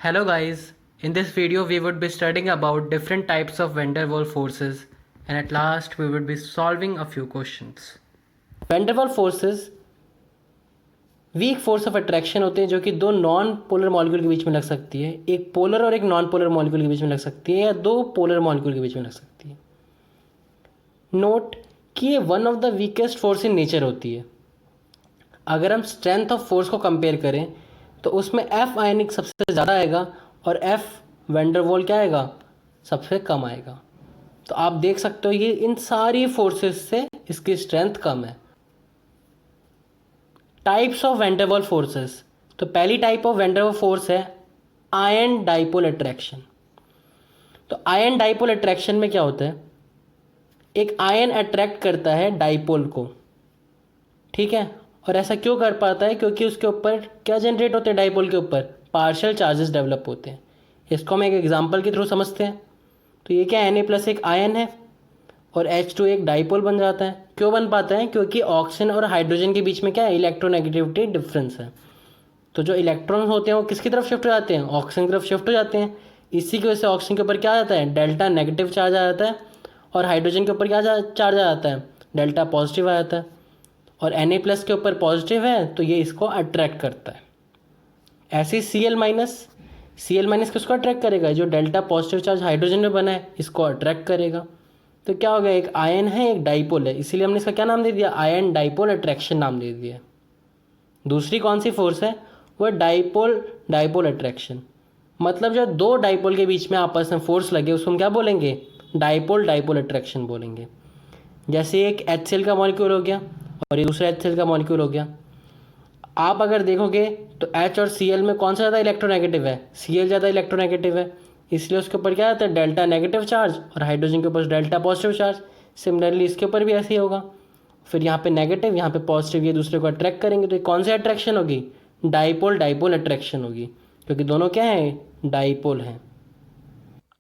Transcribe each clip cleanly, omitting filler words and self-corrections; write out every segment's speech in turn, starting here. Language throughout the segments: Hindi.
Hello guys, in this video we would be studying about different types of van der Waals forces and at last we would be solving a few questions. Van der Waals forces weak force of attraction होते हैं जो कि दो नॉन पोलर मॉलिक्यूल के बीच में लग सकती है, एक पोलर और एक नॉन पोलर मॉलिक्यूल के बीच में लग सकती है या दो पोलर मॉलिक्यूल के बीच में लग सकती है। नोट कि ये one of the weakest force in nature होती है। अगर हम स्ट्रेंथ ऑफ फोर्स को कंपेयर करें तो उसमें एफ आयनिक सबसे ज़्यादा आएगा और एफ वैन डर वाल क्या आएगा, सबसे कम आएगा। तो आप देख सकते हो ये इन सारी फोर्सेस से इसकी स्ट्रेंथ कम है। टाइप्स ऑफ वैन डर वाल फोर्सेस, तो पहली टाइप ऑफ वैन डर वाल फोर्स है आयन डाइपोल अट्रैक्शन। तो आयन डाइपोल अट्रैक्शन में क्या होता है, एक आयन अट्रैक्ट करता है डाइपोल को, ठीक है। और ऐसा क्यों कर पाता है, क्योंकि उसके ऊपर क्या जनरेट होते हैं, डाइपोल के ऊपर पार्शियल चार्जेस डेवलप होते हैं। इसको हम एक एग्जांपल के थ्रू समझते हैं। तो ये क्या Na+ एक आयन है और H2 एक डाइपोल बन जाता है। क्यों बन पाता है, क्योंकि ऑक्सीजन और हाइड्रोजन के बीच में क्या है, इलेक्ट्रोनेगेटिविटी डिफरेंस है। तो जो इलेक्ट्रॉन होते हैं वो किसकी तरफ शिफ्ट हो जाते हैं, ऑक्सीजन की तरफ शिफ्ट हो जाते हैं। इसी की वजह से ऑक्सीजन के ऊपर क्या आ जाता है, डेल्टा नेगेटिव चार्ज आ जाता है और हाइड्रोजन के ऊपर क्या चार्ज आ जाता है, डेल्टा पॉजिटिव आ जाता है। और Na+ के ऊपर पॉजिटिव है तो ये इसको अट्रैक्ट करता है। ऐसे Cl- किसको अट्रैक्ट करेगा, जो डेल्टा पॉजिटिव चार्ज हाइड्रोजन में बना है इसको अट्रैक्ट करेगा। तो क्या हो गया, एक आयन है एक डाइपोल है, इसीलिए हमने इसका क्या नाम दे दिया, आयन डाइपोल अट्रैक्शन नाम दे दिया। दूसरी कौन सी फोर्स है, वह डाइपोल डाइपोल अट्रैक्शन। मतलब जो दो डाइपोल के बीच में आपस में फोर्स लगे उसको हम क्या बोलेंगे, डाइपोल डाइपोल अट्रैक्शन बोलेंगे। जैसे एक HCl का मॉलिक्यूल हो गया और ये दूसरा HCl का मॉलिक्यूल हो गया। आप अगर देखोगे तो H और Cl में कौन सा ज़्यादा इलेक्ट्रोनेगेटिव है, Cl ज़्यादा इलेक्ट्रोनेगेटिव है, इसलिए उसके ऊपर क्या आता है, डेल्टा नेगेटिव चार्ज और हाइड्रोजन के ऊपर डेल्टा पॉजिटिव चार्ज। सिमिलरली इसके ऊपर भी ऐसे ही होगा। फिर यहाँ पे नेगेटिव यहाँ पे पॉजिटिव, ये दूसरे को अट्रैक्ट करेंगे तो ये कौन सी अट्रैक्शन होगी, डाइपोल डाइपोल अट्रैक्शन होगी, क्योंकि दोनों क्या है, डाइपोल हैं।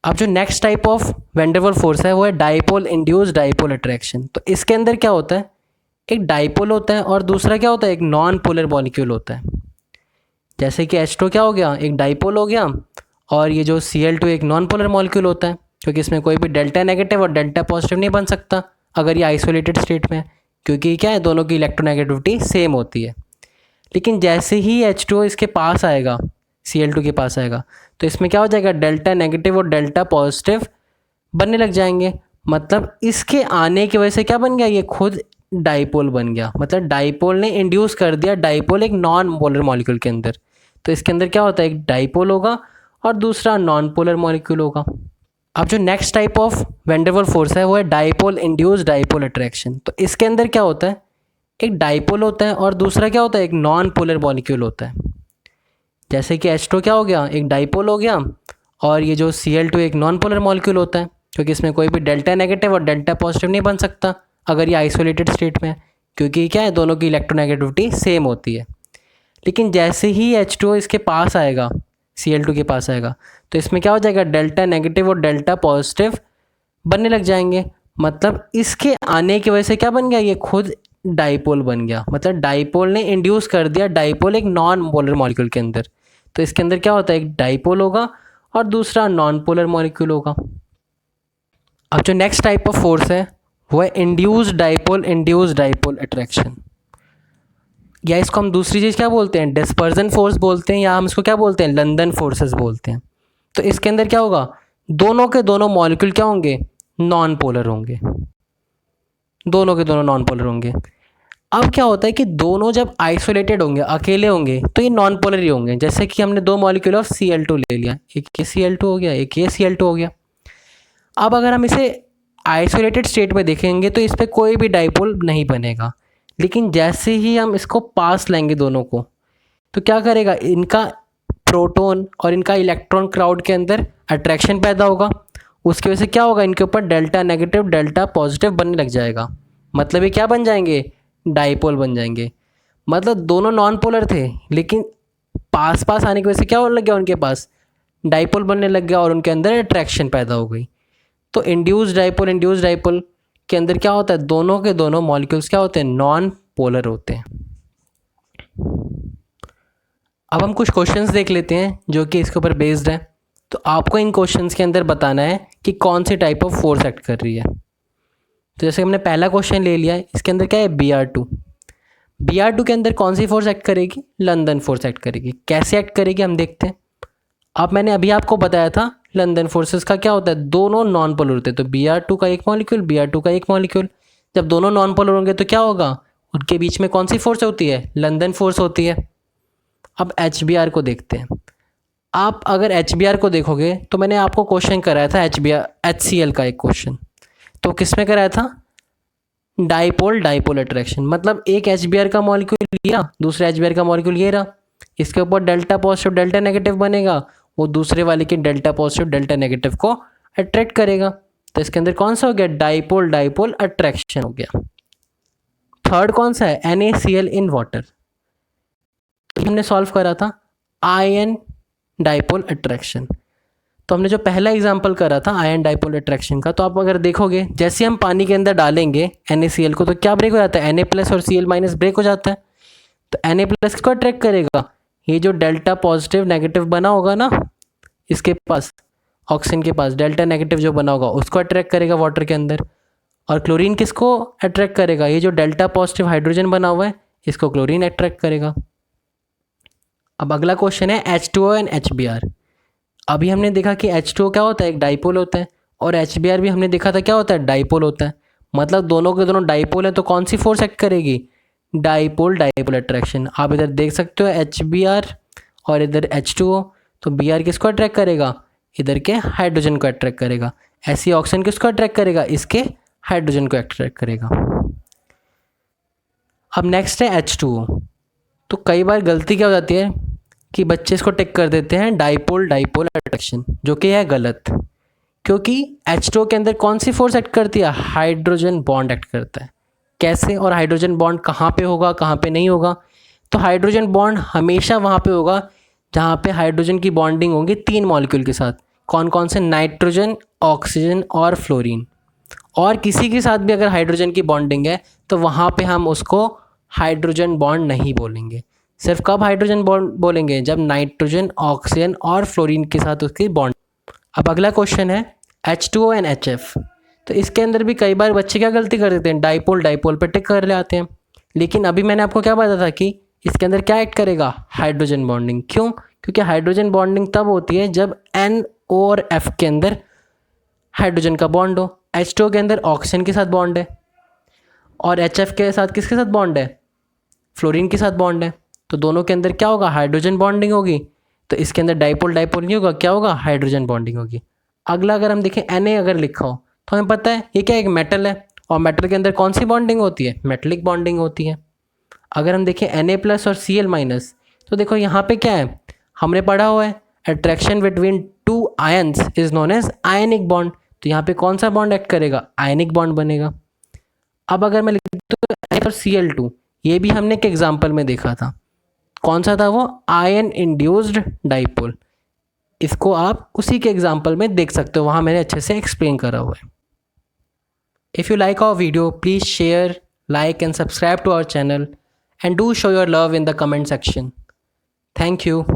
अब जो next type of van der वाल फोर्स है वो है डाइपोल इंड्यूस्ड डाइपोल अट्रैक्शन। तो इसके अंदर क्या होता है, एक डाइपोल होता है और दूसरा क्या होता है, एक नॉन पोलर मॉलिक्यूल होता है। जैसे कि H2 क्या हो गया, एक डाइपोल हो गया और ये जो Cl2 एक नॉन पोलर मॉलिक्यूल होता है, क्योंकि इसमें कोई भी डेल्टा नेगेटिव और डेल्टा पॉजिटिव नहीं बन सकता अगर ये आइसोलेटेड स्टेट में है, क्योंकि क्या है, दोनों की इलेक्ट्रोनेगेटिविटी सेम होती है। लेकिन जैसे ही H2 इसके पास आएगा, Cl2 के पास आएगा, तो इसमें क्या हो जाएगा, डेल्टा नेगेटिव और डेल्टा पॉजिटिव बनने लग जाएंगे। मतलब इसके आने की वजह से क्या बन गया, ये खुद डाइपोल बन गया। मतलब डाइपोल ने इंड्यूस कर दिया डाइपोल एक नॉन पोलर मॉलिक्यूल के अंदर। तो इसके अंदर क्या होता है, एक डाइपोल होगा और दूसरा नॉन पोलर मॉलिक्यूल होगा। अब जो next type of van der वाल फोर्स है वो है डाइपोल इंड्यूस्ड डाइपोल अट्रैक्शन। तो इसके अंदर क्या होता है, एक डाइपोल होता है और दूसरा क्या होता है, एक नॉन पोलर मॉलिक्यूल होता है। जैसे कि H2 क्या हो गया, एक डाइपोल हो गया और ये जो Cl2 एक नॉन पोलर मॉलिक्यूल होता है, क्योंकि इसमें कोई भी डेल्टा नेगेटिव और डेल्टा पॉजिटिव नहीं बन सकता अगर ये आइसोलेटेड स्टेट में है, क्योंकि क्या है, दोनों की इलेक्ट्रोनेगेटिविटी सेम होती है। लेकिन जैसे ही H2 इसके पास आएगा, Cl2 के पास आएगा, तो इसमें क्या हो जाएगा, डेल्टा नेगेटिव और डेल्टा पॉजिटिव बनने लग जाएंगे। मतलब इसके आने की वजह से क्या बन गया, ये खुद डाइपोल बन गया। मतलब डाइपोल ने इंड्यूस कर दिया डाइपोल एक नॉन पोलर मॉलिक्यूल के अंदर। तो इसके अंदर क्या होता है, एक डाइपोल होगा और दूसरा नॉन पोलर मॉलिक्यूल होगा। अब जो नेक्स्ट टाइप ऑफ फोर्स है वो है इंड्यूस्ड डाइपोल अट्रैक्शन, या इसको हम दूसरी चीज़ क्या बोलते हैं, डिस्पर्जन फोर्स बोलते हैं, या हम इसको क्या बोलते हैं, लंदन फोर्सेस बोलते हैं। तो इसके अंदर क्या होगा, दोनों के दोनों मॉलिक्यूल क्या होंगे, नॉन पोलर होंगे, दोनों के दोनों नॉन पोलर होंगे। अब क्या होता है कि दोनों जब आइसोलेटेड होंगे, अकेले होंगे, तो ये नॉन पोलर ही होंगे। जैसे कि हमने दो मॉलिक्यूल ऑफ Cl2 ले लिया, एक ये Cl2 हो गया, एक ये Cl2 हो गया। अब अगर हम इसे आइसोलेटेड स्टेट में देखेंगे तो इस पर कोई भी डाइपोल नहीं बनेगा। लेकिन जैसे ही हम इसको पास लेंगे दोनों को, तो क्या करेगा, इनका प्रोटॉन और इनका इलेक्ट्रॉन क्राउड के अंदर अट्रैक्शन पैदा होगा। उसकी वजह से क्या होगा, इनके ऊपर डेल्टा नेगेटिव डेल्टा पॉजिटिव बनने लग जाएगा। मतलब ये क्या बन जाएंगे, डाइपोल बन जाएंगे। मतलब दोनों नॉन पोलर थे, लेकिन पास पास आने की वजह से क्या होने लग गया, उनके पास डाइपोल बनने लग गया और उनके अंदर अट्रैक्शन पैदा हो गई। तो इंड्यूस्ड डाइपोल के अंदर क्या होता है, दोनों के दोनों मॉलिक्यूल्स क्या होते हैं, नॉन पोलर होते हैं। अब हम कुछ क्वेश्चंस देख लेते हैं जो कि इसके ऊपर बेस्ड है। तो आपको इन क्वेश्चंस के अंदर बताना है कि कौन सी टाइप ऑफ फोर्स एक्ट कर रही है। तो जैसे हमने पहला क्वेश्चन ले लिया है, इसके अंदर क्या है, BR2। BR2 के अंदर कौन सी फोर्स एक्ट करेगी, लंदन फोर्स एक्ट करेगी। कैसे एक्ट करेगी हम देखते हैं। अब मैंने अभी आपको बताया था लंदन फोर्सेस का क्या होता है, दोनों नॉन पोलर होते हैं। तो BR2 का एक मॉलिक्यूल, BR2 का एक मॉलिक्यूल, जब दोनों नॉन पोलर होंगे तो क्या होगा, उनके बीच में कौन सी फोर्स होती है, लंदन फोर्स होती है। अब HBr को देखते हैं। आप अगर HBr को देखोगे तो मैंने आपको क्वेश्चन कराया था HCl का एक क्वेश्चन, तो किस में कराया था, डाइपोल डाइपोल अट्रैक्शन। मतलब एक HBr का मॉलिक्यूल लिया, दूसरे HBr का मॉलिक्यूल ये रहा, इसके ऊपर डेल्टा पॉजिटिव डेल्टा नेगेटिव बनेगा, वो दूसरे वाले की डेल्टा पॉजिटिव डेल्टा नेगेटिव को अट्रैक्ट करेगा। तो इसके अंदर कौन सा हो गया, डाइपोल डाइपोल अट्रैक्शन हो गया। थर्ड कौन सा है, NaCl इन वाटर। हमने सॉल्व करा था आयन डाइपोल अट्रैक्शन। तो हमने जो पहला एग्जाम्पल करा था आयन डाइपोल अट्रैक्शन का, तो आप अगर देखोगे जैसे हम पानी के अंदर डालेंगे NaCl को, तो क्या ब्रेक हो जाता है, Na+ और Cl- ब्रेक हो जाता है। तो Na+ किसको अट्रैक्ट करेगा, ये जो डेल्टा पॉजिटिव नेगेटिव बना होगा ना इसके पास, ऑक्सीजन के पास डेल्टा नेगेटिव जो बना होगा उसको अट्रैक्ट करेगा वाटर के अंदर। और क्लोरीन किसको अट्रैक्ट करेगा, ये जो डेल्टा पॉजिटिव हाइड्रोजन बना हुआ है इसको क्लोरीन अट्रैक्ट करेगा। अब अगला क्वेश्चन है H2O एंड HBr। अभी हमने देखा कि H2O क्या होता है, एक डाइपोल होता है, और HBr भी हमने देखा था क्या होता है, डाइपोल होता है। मतलब दोनों के दोनों डाइपोल है, तो कौन सी फोर्स एक्ट करेगी, डाइपोल डाइपोल अट्रैक्शन। आप इधर देख सकते हो HBr और इधर H2O, तो Br किसको अट्रैक्ट करेगा, इधर के हाइड्रोजन को अट्रैक्ट करेगा। ऐसी ऑक्सीजन किसको अट्रैक्ट करेगा, इसके हाइड्रोजन को अट्रैक्ट करेगा। अब नेक्स्ट है H2O। तो कई बार गलती क्या हो जाती है कि बच्चे इसको टिक कर देते हैं डाइपोल डाइपोल अट्रैक्शन, जो कि है गलत। क्योंकि H2O के अंदर कौन सी फोर्स एक्ट करती है, हाइड्रोजन बॉन्ड एक्ट करता है। कैसे, और हाइड्रोजन बॉन्ड कहाँ पे होगा कहाँ पे नहीं होगा, तो हाइड्रोजन बॉन्ड हमेशा वहाँ पे होगा जहाँ पे हाइड्रोजन की बॉन्डिंग होगी 3 मॉलिक्यूल के साथ। कौन कौन से, नाइट्रोजन, ऑक्सीजन और फ्लोरीन। और किसी के साथ भी अगर हाइड्रोजन की बॉन्डिंग है तो वहाँ पे हम उसको हाइड्रोजन बॉन्ड नहीं बोलेंगे। सिर्फ कब हाइड्रोजन बॉन्ड बोलेंगे, जब नाइट्रोजन, ऑक्सीजन और फ्लोरीन के साथ उसकी बॉन्ड। अब अगला क्वेश्चन है H2O एंड HF। तो इसके अंदर भी कई बार बच्चे क्या गलती कर देते हैं, डाइपोल डाइपोल पे टिक कर ले आते हैं। लेकिन अभी मैंने आपको क्या बताया था कि इसके अंदर क्या एक्ट करेगा, हाइड्रोजन बॉन्डिंग। क्यों, क्योंकि हाइड्रोजन बॉन्डिंग तब होती है जब NO और F के अंदर हाइड्रोजन का बॉन्ड हो। H2O के अंदर ऑक्सीजन के साथ बॉन्ड है, और HF के साथ किसके साथ बॉन्ड है, फ्लोरीन के साथ बॉन्ड है। तो दोनों के अंदर क्या होगा, हाइड्रोजन बॉन्डिंग होगी। तो इसके अंदर डाइपोल डाइपोल नहीं होगा, क्या होगा, हाइड्रोजन बॉन्डिंग होगी। अगला अगर हम देखें Na अगर लिखा हो तो हमें पता है ये क्या, एक मेटल है, और मेटल के अंदर कौन सी बॉन्डिंग होती है, मेटलिक बॉन्डिंग होती है। अगर हम देखें Na+ और Cl-, तो देखो यहाँ पे क्या है, हमने पढ़ा हुआ है attraction between 2 ions is known as ionic bond. तो यहाँ पे कौन सा बॉन्ड एक्ट करेगा, आयनिक बॉन्ड बनेगा। अब अगर मैं लिख दूँ और Cl2, ये भी हमने एक एग्जाम्पल में देखा था, कौन सा था वो, आयन इंड्यूस्ड डाइपोल। इसको आप उसी के एग्जाम्पल में देख सकते हो, वहाँ मैंने अच्छे से एक्सप्लेन करा हुआ है। If you like our video, please share, like and subscribe to our channel, and do show your love in the comment section. Thank you.